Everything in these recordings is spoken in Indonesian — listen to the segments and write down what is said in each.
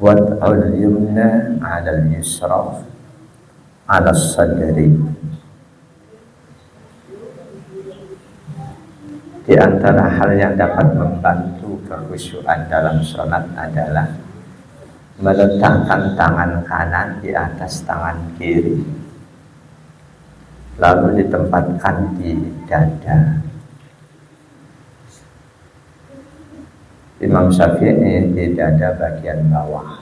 wad'ul yumna 'alal yusra 'alas sadri. Di antara hal yang dapat membantu kekhusyuan dalam sholat adalah meletakkan tangan kanan di atas tangan kiri, lalu ditempatkan di dada. Imam Syafi'i di dada bagian bawah,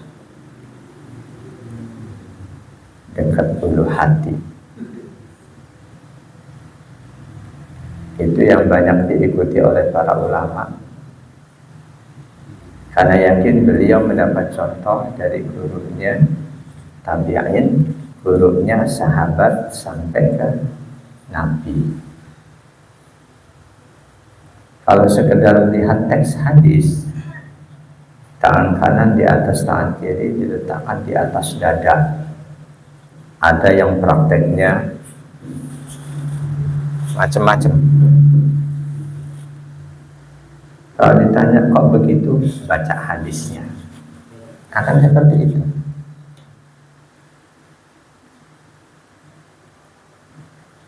dekat bulu hati. Itu yang banyak diikuti oleh para ulama, karena yakin beliau mendapat contoh dari gurunya tabi'in, gurunya sahabat sampai ke Nabi. Kalau sekedar lihat teks hadis, tangan kanan di atas tangan kiri diletakkan di atas dada. Ada yang prakteknya macam-macam. Kalau ditanya kok begitu, baca hadisnya, akan seperti itu.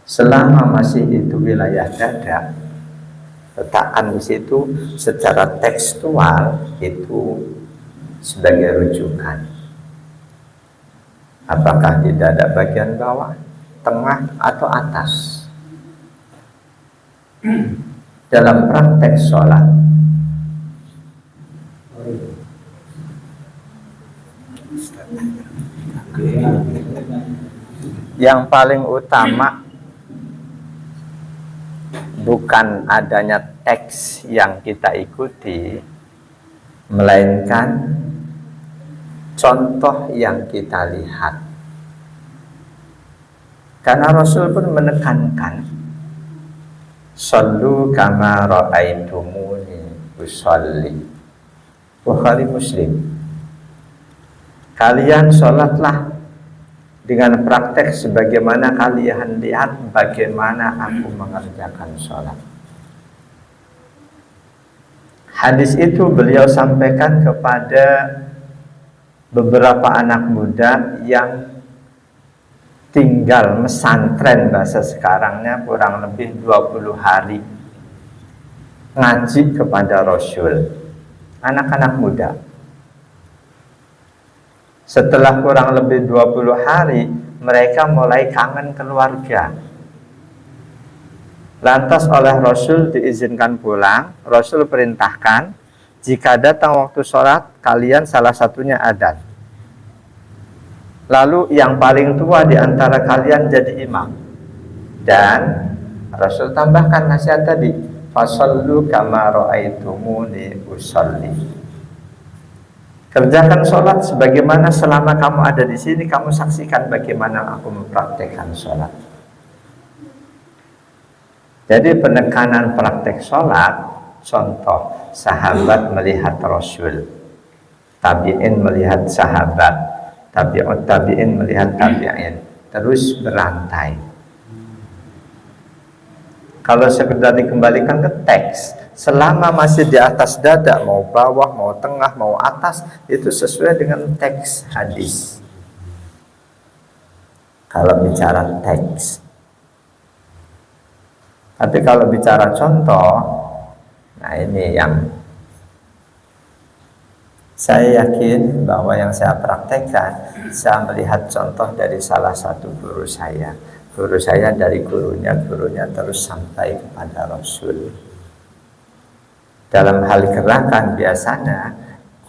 Selama masih itu wilayah dada, letakkan di situ secara tekstual itu sebagai rujukan. Apakah di dada bagian bawah, tengah, atau atas? Dalam praktek sholat, yang paling utama bukan adanya teks yang kita ikuti, melainkan contoh yang kita lihat. Karena Rasul pun menekankan, "Shallu kama ra'aitumuni usolli." Bukhari Muslim. Kalian sholatlah dengan praktek sebagaimana kalian lihat bagaimana aku mengerjakan sholat. Hadis itu beliau sampaikan kepada beberapa anak muda yang tinggal mesantren, bahasa sekarangnya kurang lebih 20 hari ngaji kepada Rasul. Anak-anak muda. Setelah kurang lebih 20 hari, mereka mulai kangen keluarga. Lantas oleh Rasul diizinkan pulang. Rasul perintahkan, jika datang waktu sholat, kalian salah satunya adzan. Lalu yang paling tua di antara kalian jadi imam. Dan Rasul tambahkan nasihat tadi, "Fashallu kama ra'aitumuni usolli." Kerjakan sholat sebagaimana selama kamu ada di sini, kamu saksikan bagaimana aku mempraktekkan sholat. Jadi penekanan praktek sholat, contoh sahabat melihat Rasul, tabi'in melihat sahabat, tabi'ut tabi'in melihat tabi'in, terus berantai. Kalau sekedar dikembalikan ke teks, selama masih di atas dada, mau bawah, mau tengah, mau atas, itu sesuai dengan teks hadis. Kalau bicara teks. Tapi kalau bicara contoh, nah ini yang saya yakin bahwa yang saya praktekkan, saya melihat contoh dari salah satu guru saya. Guru saya dari gurunya terus sampai kepada Rasul. Dalam hal gerakan biasanya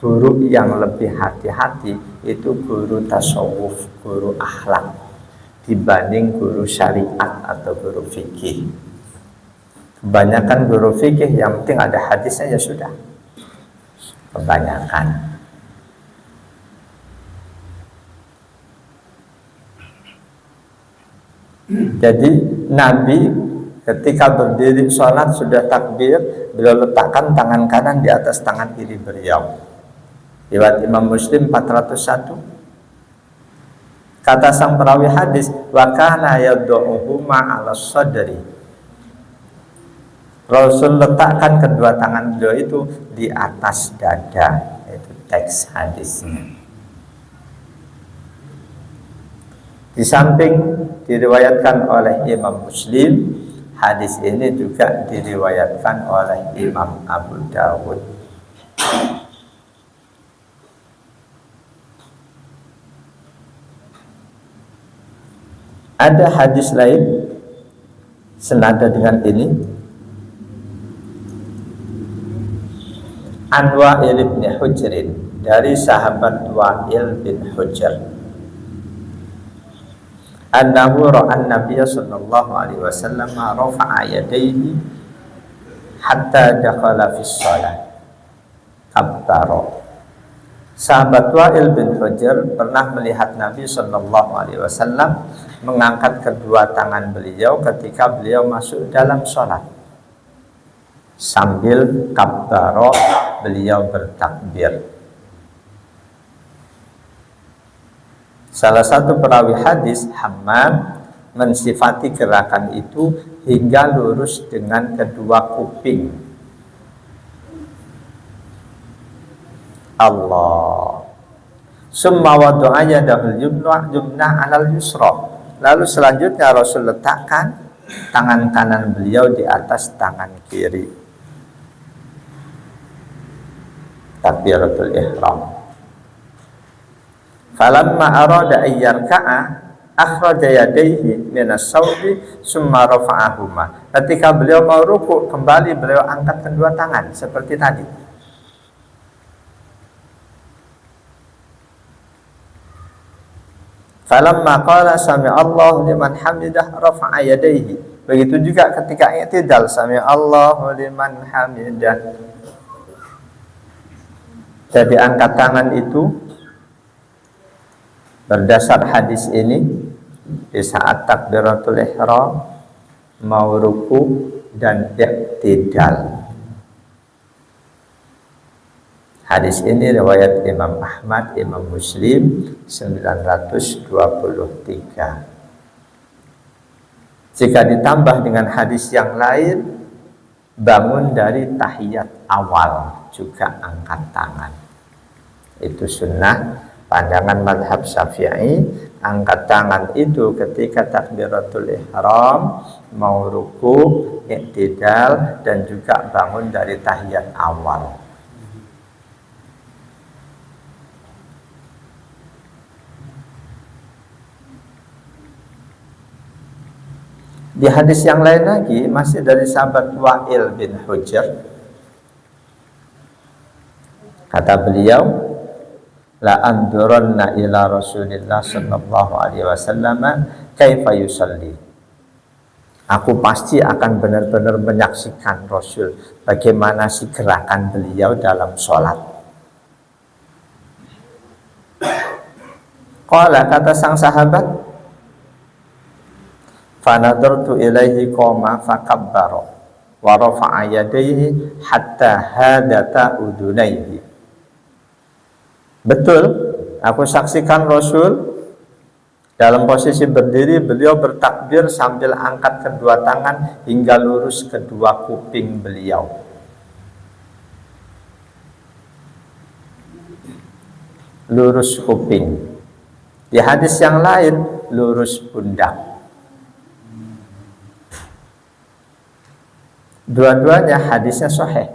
guru yang lebih hati-hati itu guru tasawuf, guru akhlak dibanding guru syariat atau guru fikih. Kebanyakan guru fikih yang penting ada hadisnya ya sudah. Kebanyakan. Jadi Nabi ketika berdiri sholat sudah takbir, beliau letakkan tangan kanan di atas tangan kiri beliau. Riwayat Imam Muslim 401. Kata sang perawi hadis, wa kana yad'uhuma 'ala sadri. Rasul letakkan kedua tangan beliau itu di atas dada. Itu teks hadisnya. Di samping diriwayatkan oleh Imam Muslim, hadis ini juga diriwayatkan oleh Imam Abu Dawud. Ada hadis lain senada dengan ini, an Wa'il bin Hujr, dari sahabat Wa'il bin Hujr, annahu ra'an Nabiy sallallahu alaihi wasallam rafa'a yadayhi hatta dakhala fi shalah kabbara. Sahabat Wa'il bin Hujr pernah melihat Nabi sallallahu alaihi wasallam mengangkat kedua tangan beliau ketika beliau masuk dalam sholat, sambil kabbara, beliau bertakbir. Salah satu perawi hadis, Hammam, mensifati gerakan itu hingga lurus dengan kedua kuping. Allah. Summa wada'a yadahul yumna 'alal yusra. Lalu selanjutnya Rasul letakkan tangan kanan beliau di atas tangan kiri. Takbiratul ihram. Falamma arada ayyarka'a akhraja yadayhi minas sawbi summa rafa'ahuma. Ketika beliau mau rukuk, kembali beliau angkat kedua tangan seperti tadi. Falamma qala sami'allahu liman hamidah rafa'a yadayhi. Begitu juga ketika i'tidal, sami'allahu liman hamidah. Jadi angkat tangan itu berdasar hadis ini di saat takbiratul ihram, mau ruku dan i'tidal. Hadis ini riwayat Imam Ahmad, Imam Muslim 923. Jika ditambah dengan hadis yang lain, bangun dari tahiyat awal juga angkat tangan. Itu sunnah, pandangan madhab Syafi'i. Angkat tangan itu ketika takbiratul ihram, mau ruku, i'tidal, dan juga bangun dari tahiyat awal. Di hadis yang lain lagi, masih dari sahabat Wa'il bin Hujr, kata beliau, la anduranna ila Rasulillah sallallahu alaihi wasallam kaifa yusalli. Aku pasti akan benar-benar menyaksikan Rasul bagaimana sih gerakan beliau dalam sholat. Qala, kata sang sahabat, fanadartu ilaihi qoma fakabbara wa rafa'a yadayhi hatta hadata udunaihi. Betul, aku saksikan Rasul dalam posisi berdiri, beliau bertakbir sambil angkat kedua tangan hingga lurus kedua kuping beliau. Lurus kuping. Di hadis yang lain, lurus pundak. Dua-duanya hadisnya sahih.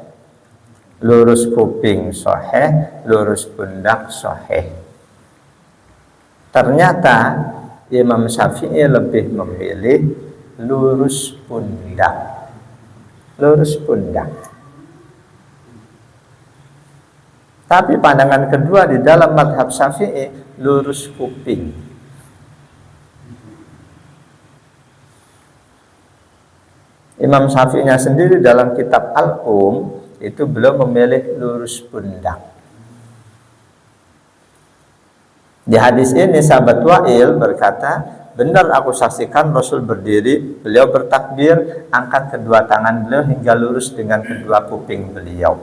Lurus kuping sahih, lurus pundak sahih. Ternyata Imam Syafi'i lebih memilih lurus pundak. Lurus pundak. Tapi pandangan kedua di dalam madhab Syafi'i, lurus kuping. Imam Syafi'inya sendiri dalam kitab Al-Um itu belum memilih lurus pundak. Di hadis ini sahabat Wa'il berkata, benar aku saksikan Rasul berdiri, beliau bertakbir, angkat kedua tangan beliau hingga lurus dengan kedua kuping beliau.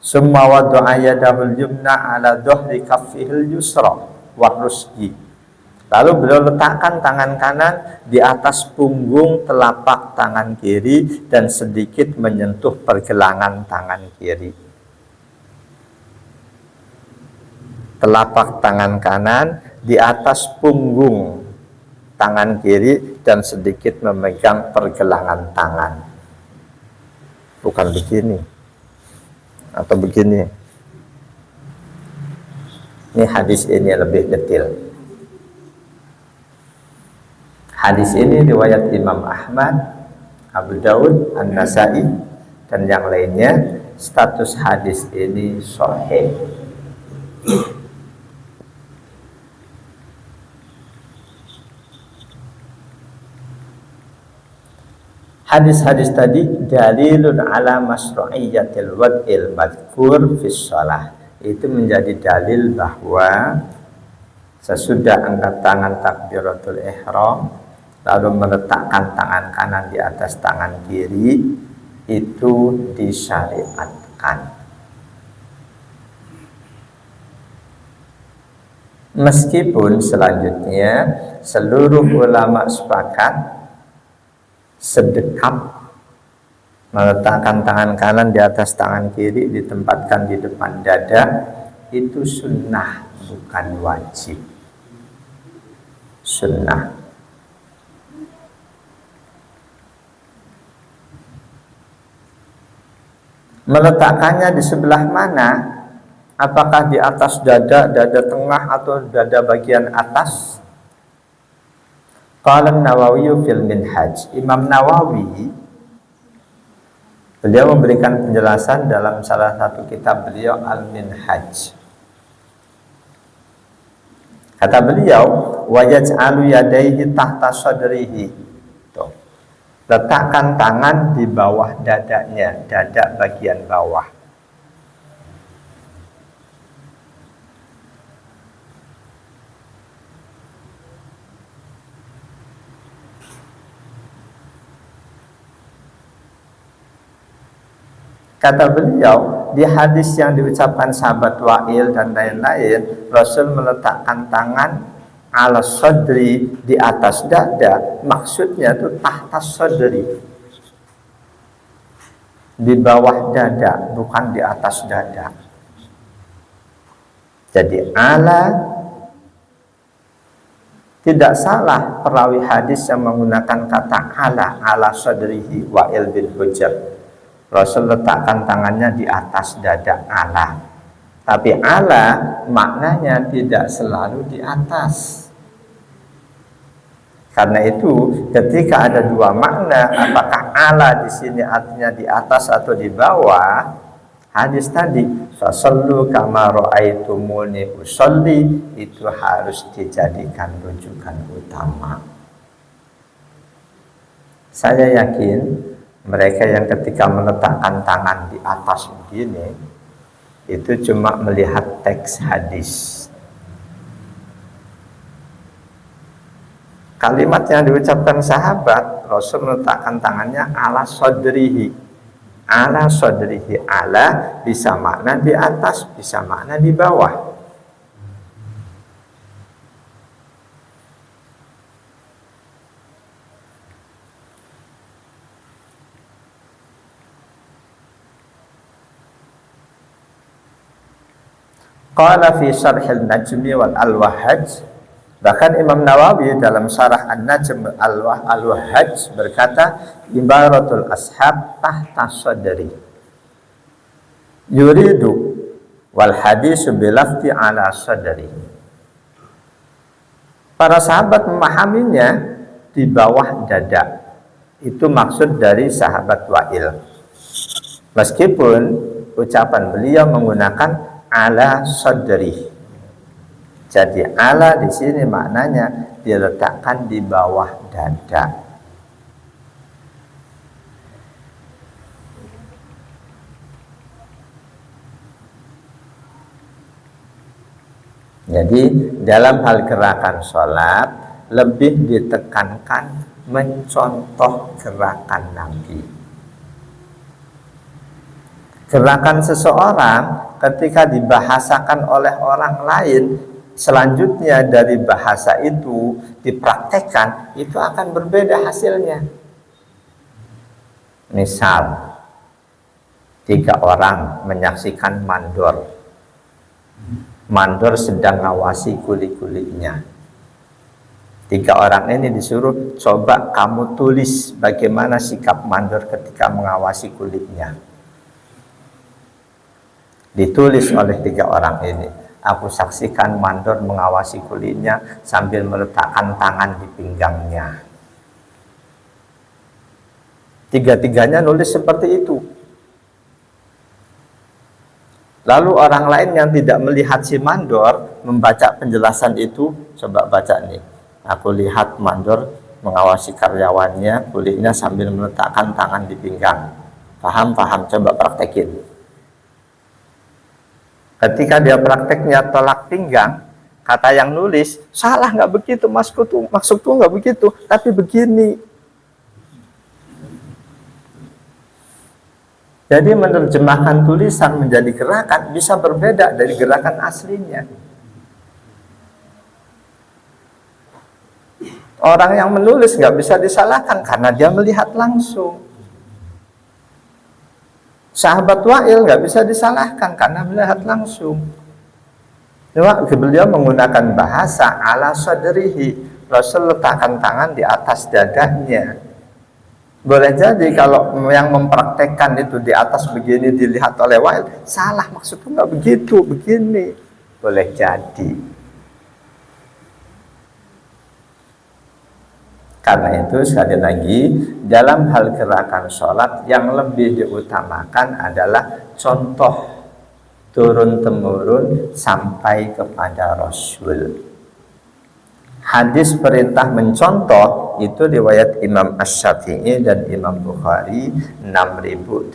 Summa wada'a yadahul yumna ala dhuhri kaffihil yusra wa rusji. Lalu beliau letakkan tangan kanan di atas punggung telapak tangan kiri dan sedikit menyentuh pergelangan tangan kiri. Telapak tangan kanan di atas punggung tangan kiri dan sedikit memegang pergelangan tangan. Bukan begini atau begini. Ini hadis ini lebih detail. Hadis ini riwayat Imam Ahmad, Abu Daud, An-Nasai, dan yang lainnya. Status hadis ini sahih. Hadis-hadis tadi dalilun ala masru'iyyatil wad'il madhkur fis shalah. Itu menjadi dalil bahwa sesudah angkat tangan takbiratul ihram lalu meletakkan tangan kanan di atas tangan kiri itu disyariatkan. Meskipun selanjutnya seluruh ulama sepakat sedekap meletakkan tangan kanan di atas tangan kiri ditempatkan di depan dada itu sunnah, bukan wajib. Sunnah. Meletakkannya di sebelah mana? Apakah di atas dada, dada tengah, atau dada bagian atas? Qala Nawawi fil Minhaj. Imam Nawawi beliau memberikan penjelasan dalam salah satu kitab beliau Al-Minhaj. Kata beliau, wa yaj'alu yadayhi tahta sadrihi. Letakkan tangan di bawah dadanya, dada bagian bawah. Kata beliau, di hadis yang diucapkan sahabat Wa'il dan lain-lain, Rasul meletakkan tangan ala sadri, di atas dada. Maksudnya itu tahta sadri, di bawah dada, bukan di atas dada. Jadi ala, tidak salah perawi hadis yang menggunakan kata ala sadrihi Wa'il bin Hujr. Rasul letakkan tangannya di atas dada ala. Tapi ala maknanya tidak selalu di atas. Karena itu ketika ada dua makna, apakah ala di sini artinya di atas atau di bawah? Hadis tadi, "Fasallu kama ra'aitumuni usolli," itu harus dijadikan rujukan utama. Saya yakin mereka yang ketika meletakkan tangan di atas begini itu cuma melihat teks hadis. Kalimat yang diucapkan sahabat, Rasul meletakkan tangannya ala sadrihi. Ala sadrihi, ala bisa makna di atas, bisa makna di bawah. Qala fi syarhil najmi wal al-wahhaj, bahkan Imam Nawawi dalam syarah an-najm al-wahhaj berkata, ibaratul ashab tahta sadri yuridu wal hadisu bilafti ala sadri. Para sahabat memahaminya di bawah dada. Itu maksud dari sahabat Wa'il. Meskipun ucapan beliau menggunakan ala sadri. Jadi ala di sini maknanya diletakkan di bawah dada. Jadi dalam hal gerakan sholat lebih ditekankan mencontoh gerakan Nabi. Gerakan seseorang ketika dibahasakan oleh orang lain, selanjutnya dari bahasa itu dipraktekkan, itu akan berbeda hasilnya. Misal 3 orang menyaksikan mandor. Mandor sedang ngawasi kuli-kulinya. 3 orang ini disuruh, coba kamu tulis bagaimana sikap mandor ketika mengawasi kulitnya. Ditulis oleh 3 orang ini. Aku saksikan mandor mengawasi kulitnya sambil meletakkan tangan di pinggangnya. 3-tiganya nulis seperti itu. Lalu orang lain yang tidak melihat si mandor membaca penjelasan itu, coba baca nih. Aku lihat mandor mengawasi karyawannya, kulitnya sambil meletakkan tangan di pinggang. Paham, coba praktekin. Ketika dia prakteknya tolak pinggang, kata yang nulis, salah, nggak begitu, maksudku nggak begitu, tapi begini. Jadi menerjemahkan tulisan menjadi gerakan bisa berbeda dari gerakan aslinya. Orang yang menulis nggak bisa disalahkan karena dia melihat langsung. Sahabat Wa'il nggak bisa disalahkan karena melihat langsung. Beliau menggunakan bahasa ala sadrihi. Rasul letakkan tangan di atas dadanya. Boleh jadi kalau yang mempraktekkan itu di atas begini dilihat oleh Wa'il, salah, maksudnya nggak begitu, begini. Boleh jadi. Karena itu sekali lagi, dalam hal gerakan sholat yang lebih diutamakan adalah contoh turun-temurun sampai kepada Rasul. Hadis perintah mencontoh itu riwayat Imam Asy-Syafi'i dan Imam Bukhari 6088.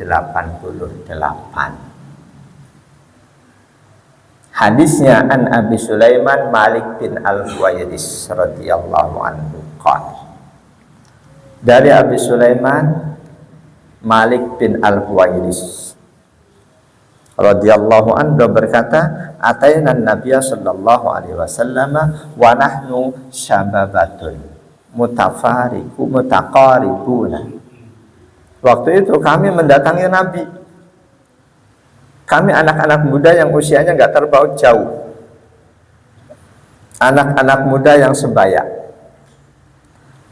Hadisnya an Abi Sulaiman Malik bin Al-Huwairis radhiyallahu anhu qala. Dari Abi Sulaiman Malik bin Al-Huwairis radhiyallahu anhu berkata, atainan Nabiya sallallahu alaihi wasallam wa nahnu syababatun mutaqaribuna. Waktu itu kami mendatangi Nabi. Kami anak-anak muda yang usianya nggak terpaut jauh, anak-anak muda yang sebaya.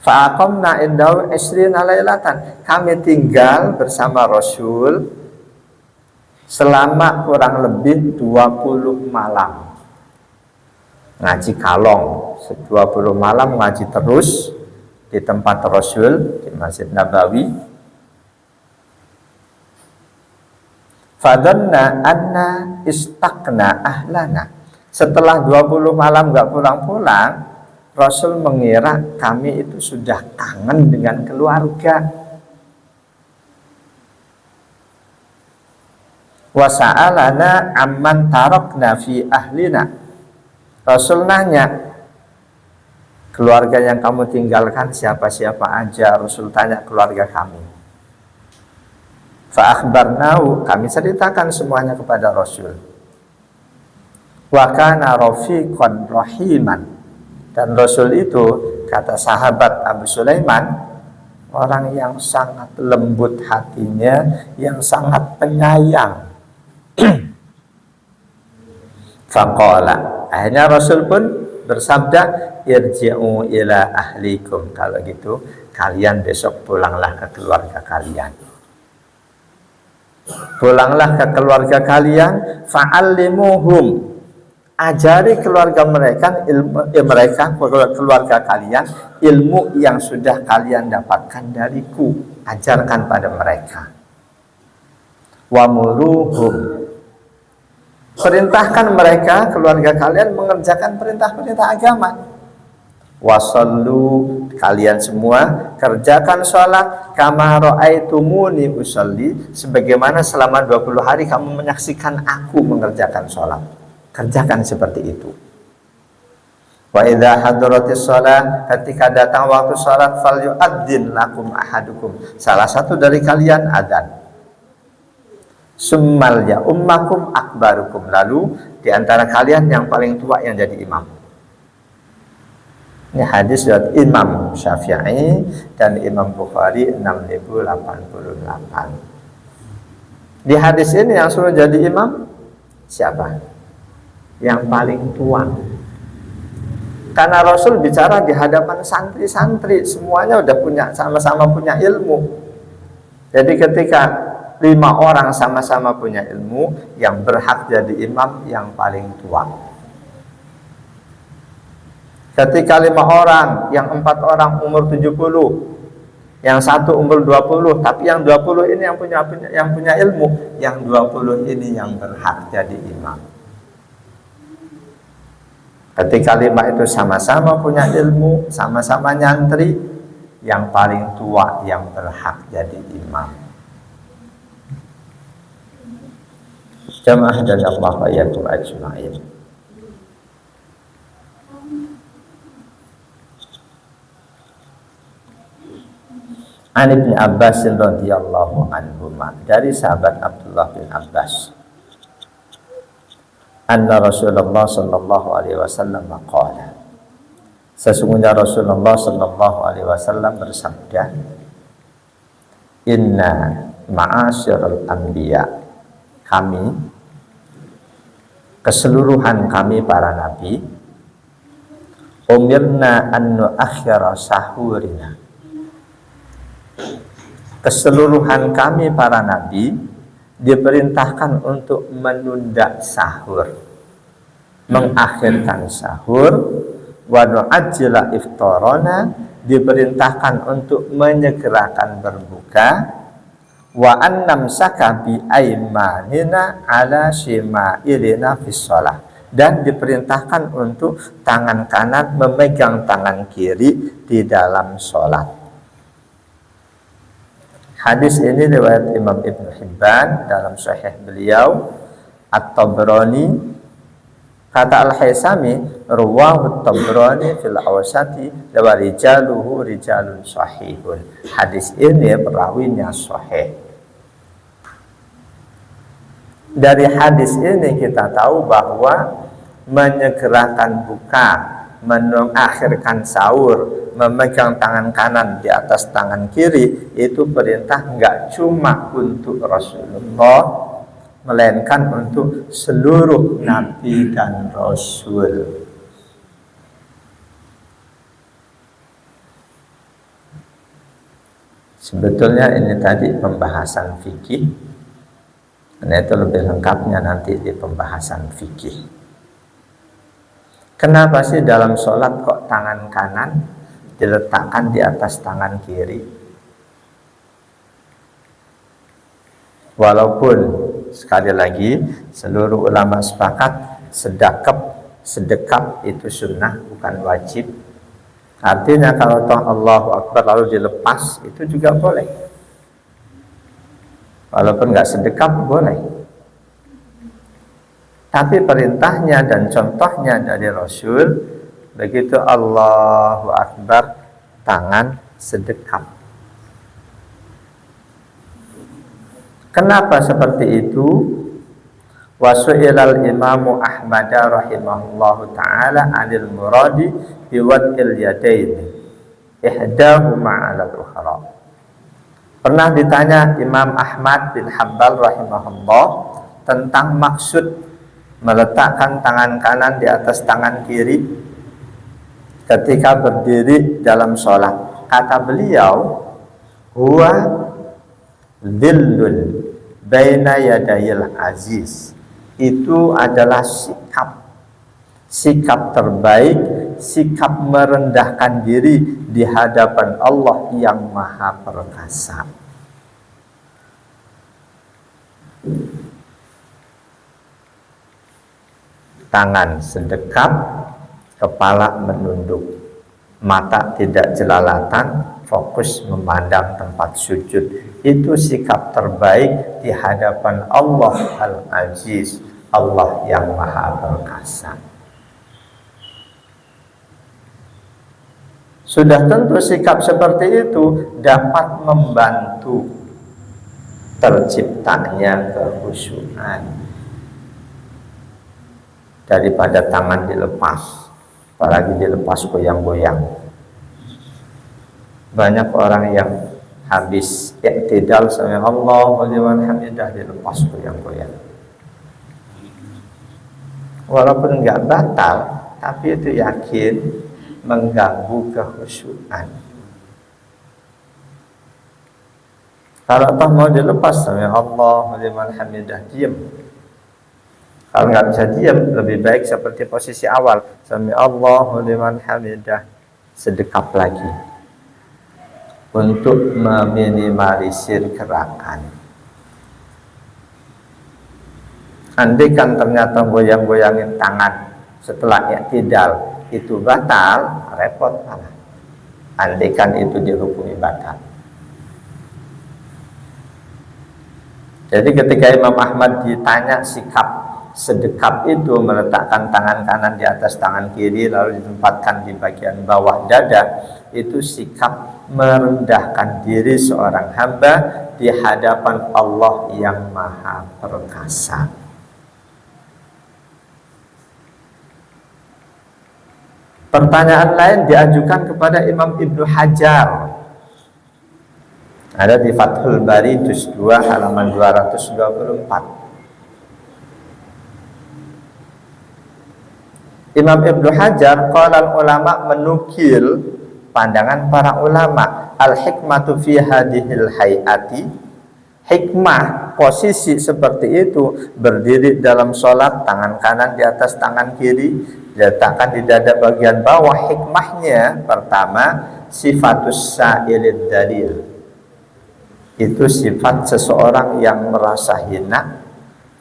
Fa'aqamna indahu 20 lailatan. Kami tinggal bersama Rasul selama kurang lebih 20 malam. Ngaji kalong, 20 malam ngaji terus di tempat Rasul di Masjid Nabawi. Fadanna anna istaqna ahlana. Setelah 20 malam nggak pulang-pulang, Rasul mengira kami itu sudah kangen dengan keluarga. Wa sa'alana amman tarakna fi ahlina. Rasul nanya, keluarga yang kamu tinggalkan siapa-siapa aja? Rasul tanya keluarga kami. Fa akhbarnahu, kami ceritakan semuanya kepada Rasul. Wa kana rafiqan rahiman. Dan Rasul itu, kata sahabat Abu Sulaiman, orang yang sangat lembut hatinya, yang sangat penyayang. Faqala, akhirnya Rasul pun bersabda, irji'u ila ahlikum. Kalau gitu, kalian besok pulanglah ke keluarga kalian. Pulanglah ke keluarga kalian, fa'allimuhum. Ajari keluarga mereka keluarga kalian ilmu yang sudah kalian dapatkan dariku. Ajarkan pada mereka. Wamuruhum. Perintahkan mereka keluarga kalian mengerjakan perintah-perintah agama. Wasallu, kalian semua kerjakan sholat kama ra'aitumuni usolli, sebagaimana selama 20 hari kamu menyaksikan aku mengerjakan sholat. Kerjakan seperti itu. Wa idza hadaratis shalah, ketika datang waktu salat, falyu'adzin lakum ahadukum. Salah satu dari kalian adzan. Summal ya ummakum akbarukum. Lalu di antara kalian yang paling tua yang jadi imam. Ini hadis dari Imam Syafi'i dan Imam Bukhari 6088. Di hadis ini yang suruh jadi imam siapa? Yang paling tua. Karena Rasul bicara di hadapan santri-santri, semuanya udah punya, sama-sama punya ilmu. Jadi ketika 5 orang sama-sama punya ilmu, yang berhak jadi imam yang paling tua. Ketika 5 orang, yang 4 orang umur 70, yang 1 umur 20, tapi yang 20 ini yang punya ilmu, yang 20 ini yang berhak jadi imam. Ketika 5 itu sama-sama punya ilmu, sama-sama nyantri, yang paling tua yang berhak jadi imam. Jamaah dan Allah ayatul ajma'in. An Ibn Abbas radhiyallahu anhuma, dari sahabat Abdullah bin Abbas, anna Rasulullah sallallahu alaihi wasallam qala, sesungguhnya Rasulullah sallallahu alaihi wasallam bersabda, inna ma'asyiral anbiya, kami, keseluruhan kami para nabi, umirna an nu'akhkhira sahurina, keseluruhan kami para nabi diperintahkan untuk menunda sahur, mengakhirkan sahur, wa nu'ajjila iftarana, diperintahkan untuk menyegerakan berbuka, wa annamsaka bi aimanina ala shimailina fis shalah, dan diperintahkan untuk tangan kanan memegang tangan kiri di dalam sholat. Hadis ini riwayat Imam Ibn Hibban dalam Sahih beliau, At-Tabrani, kata Al-Haisami, ruwahu At-Tabrani fil awsati wa rijaluhu rijalun sahihun. Hadis ini perawinya sahih. Dari hadis ini kita tahu bahwa menyegerakan buka, mengakhirkan sahur, memegang tangan kanan di atas tangan kiri, itu perintah enggak cuma untuk Rasulullah, melainkan untuk seluruh nabi dan rasul. Sebetulnya ini tadi pembahasan fikih, karena itu lebih lengkapnya nanti di pembahasan fikih. Kenapa sih dalam sholat kok tangan kanan diletakkan di atas tangan kiri? Walaupun sekali lagi seluruh ulama sepakat sedekap itu sunnah, bukan wajib. Artinya kalau toh Allahu Akbar lalu dilepas, itu juga boleh. Walaupun nggak sedekap boleh. Tapi perintahnya dan contohnya dari Rasul, begitu Allahu Akbar, tangan sedekap. Kenapa seperti itu? Wasu'ilal Imamu Ahmad rahimahullahu ta'ala anil muradi biwad'il yadaini ihdahuma 'alal ukhra. Pernah ditanya Imam Ahmad bin Hanbal rahimahullah tentang maksud meletakkan tangan kanan di atas tangan kiri ketika berdiri dalam sholat. Kata beliau, huwa dhillun baina yadayil aziz, itu adalah sikap terbaik, sikap merendahkan diri di hadapan Allah yang maha perkasa. Tangan sedekap, kepala menunduk, mata tidak jelalatan, fokus memandang tempat sujud. Itu sikap terbaik di hadapan Allah Al-Aziz, Allah yang maha perkasa. Sudah tentu sikap seperti itu dapat membantu terciptanya kekhusyuan. Daripada tangan dilepas, apalagi dilepas goyang-goyang. Banyak orang yang habis i'tidal sama Allahu liman hamidah dilepas goyang-goyang. Walaupun enggak batal, tapi itu yakin mengganggu kehusyuan. Kalau toh mau dilepas, sami Allahu liman hamidah, diam. Kalau nggak bisa diam, lebih baik seperti posisi awal, sami Allahu liman hamidah, sedekap lagi untuk meminimalisir gerakan. Andai kan ternyata goyang-goyangin tangan setelah i'tidal itu batal, repot malah. Andai kan itu dihukumi batal. Jadi ketika Imam Ahmad ditanya sikap sedekap itu, meletakkan tangan kanan di atas tangan kiri lalu ditempatkan di bagian bawah dada, itu sikap merendahkan diri seorang hamba di hadapan Allah yang Maha Perkasa. Pertanyaan lain diajukan kepada Imam Ibnu Hajar, ada di Fathul Bari juz 2 halaman 224. Imam Ibnu Hajar qala ulama menukil pandangan para ulama, al hikmatu fi hadhil hayati, hikmah posisi seperti itu, berdiri dalam sholat, tangan kanan di atas tangan kiri, diletakkan di dada bagian bawah. Hikmahnya pertama, sifatus sa'ilid dalil, itu sifat seseorang yang merasa hina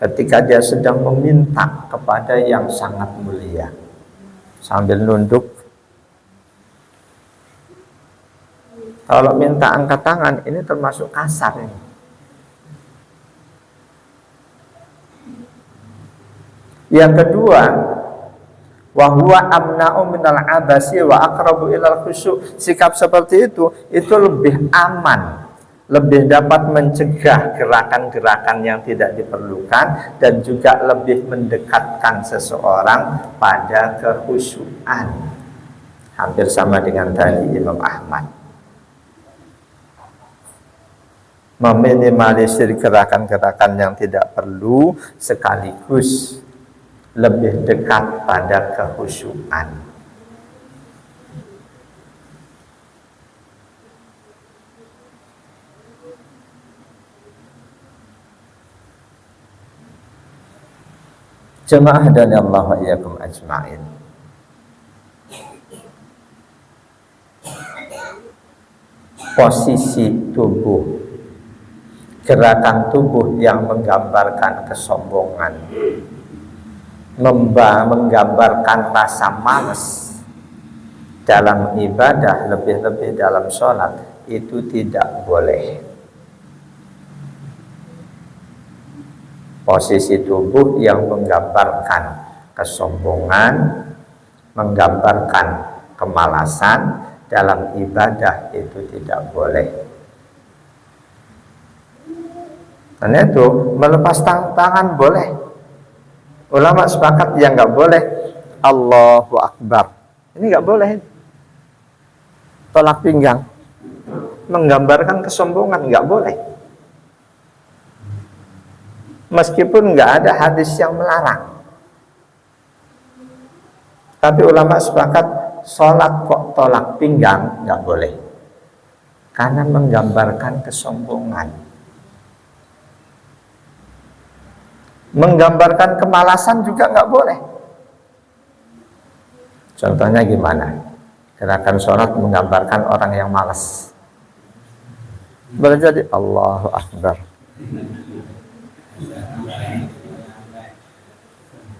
ketika dia sedang meminta kepada yang sangat mulia sambil nunduk. Kalau minta angkat tangan ini termasuk kasar ini. Yang kedua, wa huwa amna'u minal abasi wa aqrabu ilal khusyuk. Sikap seperti itu lebih aman, lebih dapat mencegah gerakan-gerakan yang tidak diperlukan, dan juga lebih mendekatkan seseorang pada kehusyuan. Hampir sama dengan tadi Imam Ahmad. Meminimalisir gerakan-gerakan yang tidak perlu, sekaligus lebih dekat pada kehusyuan. Jemaah dan Allah wa iyyakum ajma'in. Posisi tubuh, gerakan tubuh yang menggambarkan kesombongan, menggambarkan rasa malas dalam ibadah, lebih-lebih dalam sholat, itu tidak boleh. Posisi tubuh yang menggambarkan kesombongan, menggambarkan kemalasan dalam ibadah, itu tidak boleh. Karena itu melepas tangan boleh. Ulama sepakat yang nggak boleh Allahu Akbar, ini nggak boleh. Tolak pinggang menggambarkan kesombongan, nggak boleh. Meskipun nggak ada hadis yang melarang, tapi ulama sepakat sholat kok tolak pinggang nggak boleh, karena menggambarkan kesombongan, menggambarkan kemalasan juga nggak boleh. Contohnya gimana? Gerakan sholat menggambarkan orang yang malas, boleh jadi Allahu Akbar.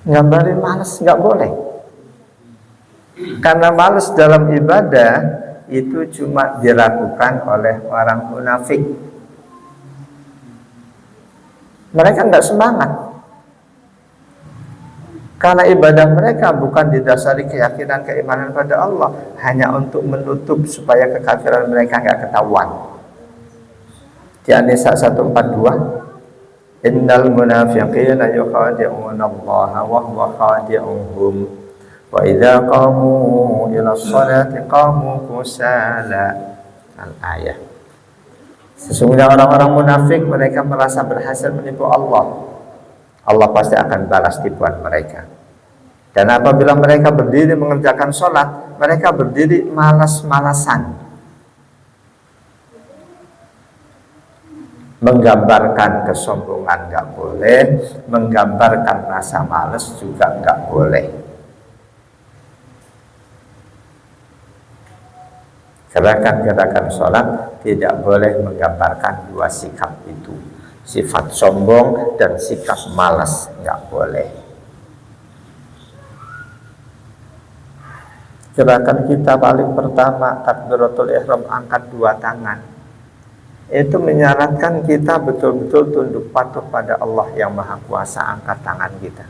Gambarin malas nggak boleh, karena malas dalam ibadah itu cuma dilakukan oleh orang munafik. Mereka nggak semangat karena ibadah mereka bukan didasari keyakinan keimanan pada Allah, hanya untuk menutup supaya kekafiran mereka nggak ketahuan. Di An-Nisa 142, innal munafiqina yukhadi'una Allah wa huwa khadi'uhum wa idza qamu ila sholati qamu kusala. Al-ayah. Sesungguhnya orang-orang munafik, mereka merasa berhasil menipu Allah. Allah pasti akan balas tipuan mereka. Dan apabila mereka berdiri mengerjakan sholat, mereka berdiri malas-malasan, menggambarkan kesombongan nggak boleh, menggambarkan rasa malas juga nggak boleh. Gerakan-gerakan sholat tidak boleh menggambarkan dua sikap itu, sifat sombong dan sikap malas, nggak boleh. Gerakan kita paling pertama, takbiratul ihram, angkat dua tangan, itu menyarankan kita betul-betul tunduk patuh pada Allah yang Maha Kuasa. Angkat tangan kita.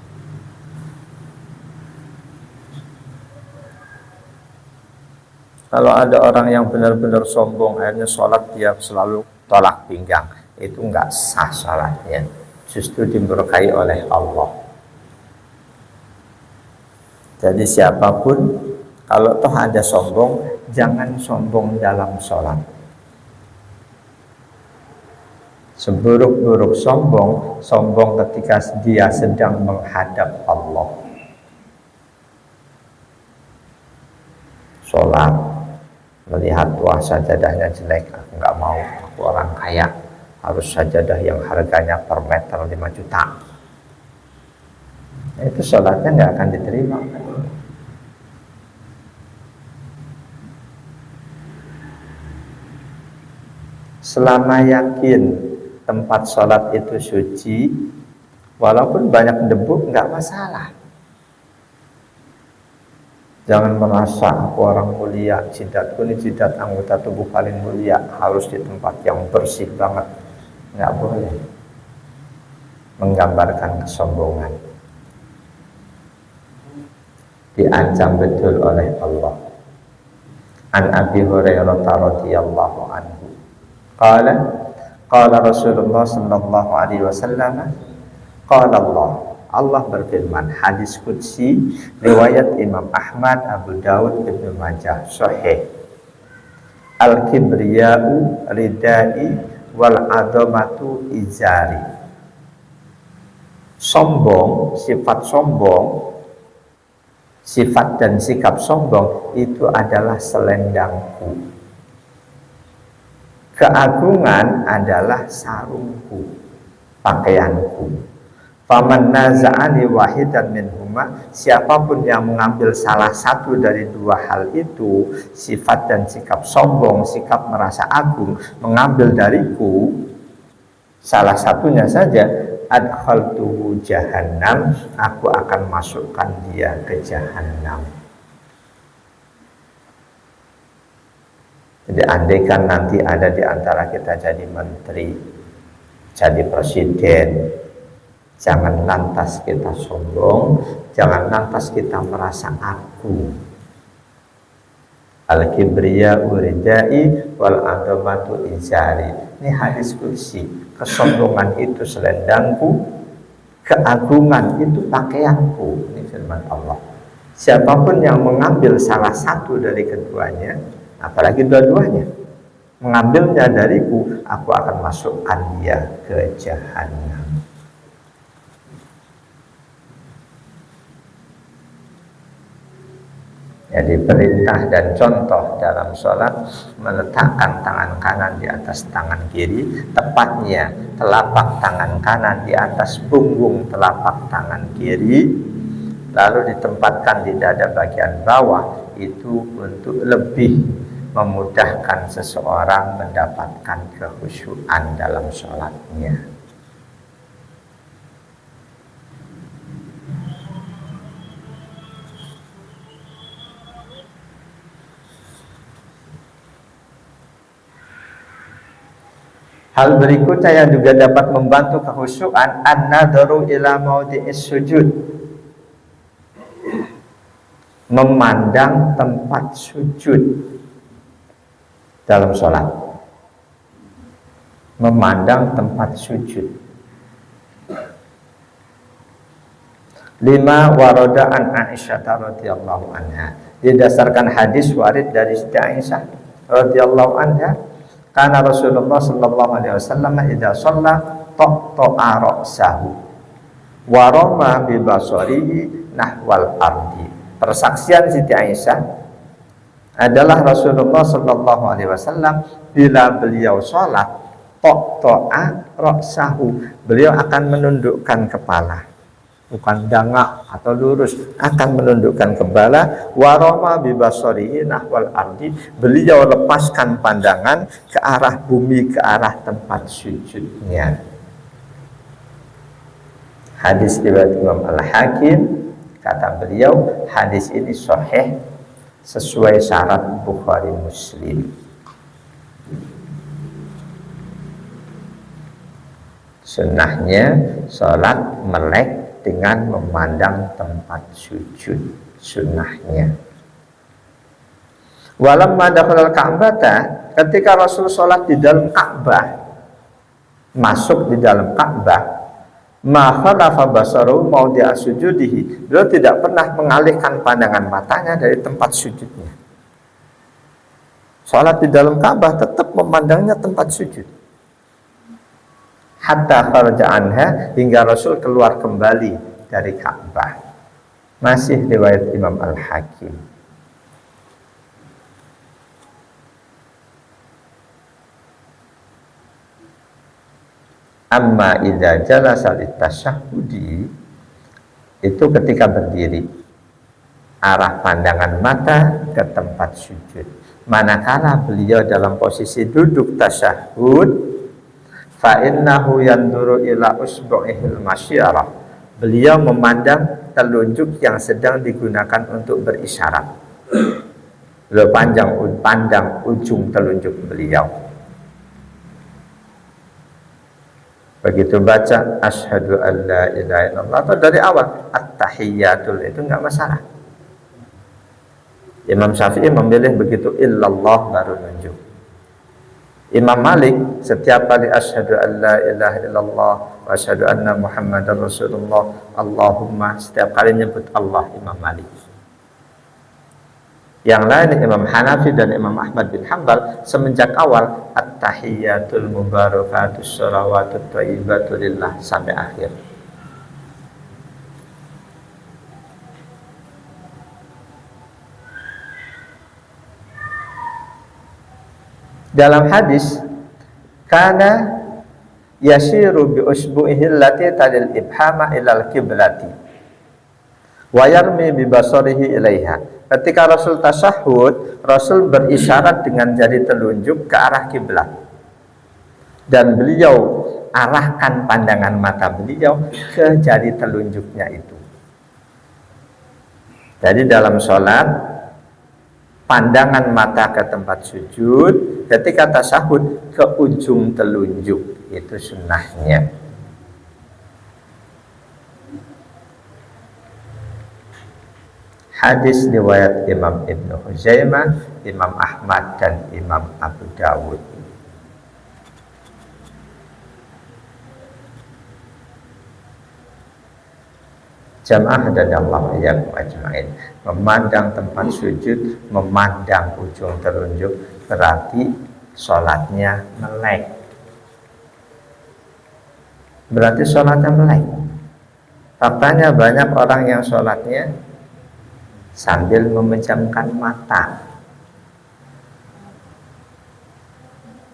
Kalau ada orang yang benar-benar sombong, akhirnya sholat dia selalu tolak pinggang, itu nggak sah sholatnya, justru diberkahi oleh Allah. Jadi siapapun, kalau toh ada sombong, jangan sombong dalam sholat. Seburuk-buruk sombong, sombong ketika dia sedang menghadap Allah. Sholat, melihat wah sajadahnya jelek, aku nggak mau, aku orang kaya, harus sajadah yang harganya per meter 5 juta. Itu sholatnya nggak akan diterima. Selama yakin tempat sholat itu suci, walaupun banyak debu nggak masalah. Jangan merasa aku orang mulia, jidatku ini jidat anggota tubuh paling mulia, harus di tempat yang bersih banget. Nggak boleh. Menggambarkan kesombongan. Diancam betul oleh Allah. An Abi Hurairah radhiyallahu anhu. Qala Rasulullah sallallahu alaihi wasallam, qala Allah berfirman, hadis qudsi riwayat Imam Ahmad, Abu Dawud, Ibnu Majah, sahih. Al-kibriya'u ridai wal adhamatu izari. Sombong, sifat dan sikap sombong itu adalah selendangku. Keagungan adalah sarungku, pakaianku. Faman naza'ani wahidan minhuma, siapapun yang mengambil salah satu dari dua hal itu, sifat dan sikap sombong, sikap merasa agung, mengambil dariku salah satunya saja, adkhaltuhu jahannam, aku akan masukkan dia ke jahannam. Jadi andaikan nanti ada di antara kita jadi menteri, jadi presiden, jangan lantas kita sombong, jangan lantas kita merasa agung. Al-kibriya uridai wal adhamatu izari. Ini hadis qudsi. Kesombongan itu selendangku, keagungan itu pakaianku. Ini firman Allah. Siapapun yang mengambil salah satu dari keduanya, apalagi dua-duanya, mengambilnya dariku, aku akan masukkan dia ke jahannam. Jadi perintah dan contoh dalam sholat meletakkan tangan kanan di atas tangan kiri, tepatnya telapak tangan kanan di atas punggung telapak tangan kiri, lalu ditempatkan di dada bagian bawah, itu untuk lebih memudahkan seseorang mendapatkan kekhusyuan dalam sholatnya. Hal berikutnya yang juga dapat membantu kekhusyuan, an-nadharu ila maudhi'is sujud. Memandang tempat sujud dalam sholat. Memandang tempat sujud. Lima warada an Aisyah radhiyallahu anha. Didasarkan hadis warid dari Siti Aisyah radhiyallahu anha, karena Rasulullah sallallahu alaihi wasallam idza shalla taqta'a ra'sahu wa rama bi basarihi nahwal ardi. Persaksian Siti Aisyah adalah Rasulullah Shallallahu Alaihi Wasallam bila beliau sholat to'a roksahu, beliau akan menundukkan kepala, bukan dangak atau lurus, akan menundukkan kepala. Waroma bibasorihi nahwal ardi, beliau lepaskan pandangan ke arah bumi, ke arah tempat sujudnya. Hadis riwayat Imam Al-Hakim, kata beliau hadis ini sahih sesuai syarat Bukhari Muslim. Sunnahnya sholat melek dengan memandang tempat sujud, sunnahnya. Walamma dakhalal Ka'bata, ketika Rasul sholat di dalam Ka'bah, masuk di dalam Ka'bah, ma khalafa basaru maudi'a sujudihi, beliau tidak pernah mengalihkan pandangan matanya dari tempat sujudnya. Sholat di dalam Ka'bah tetap memandangnya tempat sujud. Hatta kharaja anha, hingga Rasul keluar kembali dari Ka'bah. Masih riwayat Imam Al-Hakim. Amma idza jalasa litasyahhudi, itu ketika berdiri, arah pandangan mata ke tempat sujud. Manakala beliau dalam posisi duduk tasyahud, fa innahu yanduru ila usbu'ihil masyarah, beliau memandang telunjuk yang sedang digunakan untuk berisyarat. Beliau pandang ujung telunjuk beliau. Begitu baca asyhadu an la ilaha illallah, atau dari awal at-tahiyyatul, itu enggak masalah. Imam Syafi'i memilih begitu illallah baru nunjuk. Imam Malik setiap kali asyhadu an la ilaha illallah wa asyhadu anna Muhammadar Rasulullah Allahumma, setiap kali nyebut Allah Imam Malik. Yang lain Imam Hanafi dan Imam Ahmad bin Hanbal semenjak awal at-tahiyyatul mubarakatus sholawatut thayyibatu lillah sampai akhir. Dalam hadis kana yasiru bi usbu'ihi allati talil ibhama ilal kiblati wa yarmi bi basarihi ilaiha. Ketika Rasul tasyahud, Rasul berisyarat dengan jari telunjuk ke arah kiblat, dan beliau arahkan pandangan mata beliau ke jari telunjuknya itu. Jadi dalam sholat, pandangan mata ke tempat sujud, ketika tasyahud ke ujung telunjuk, itu sunnahnya. Hadis riwayat Imam Ibnu Huzaimah, Imam Ahmad dan Imam Abu Dawud. Jamaah dan Allah iyyakum ajmain. Memandang tempat sujud, memandang ujung telunjuk, berarti sholatnya melek. Berarti sholatnya melek. Faktanya banyak orang yang sholatnya sambil memejamkan mata.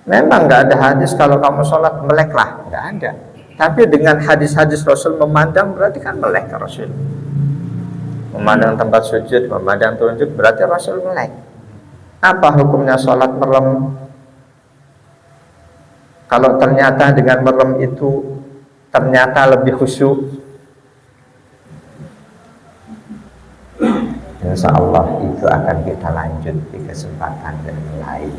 Memang nggak ada hadis kalau kamu sholat meleklah, nggak ada. Tapi dengan hadis-hadis Rasul memandang, berarti kan melek Rasul. Memandang tempat sujud, memandang telunjuk, berarti Rasul melek. Apa hukumnya sholat merem? Kalau ternyata dengan merem itu ternyata lebih khusyuk, insya Allah itu akan kita lanjut di kesempatan yang lain.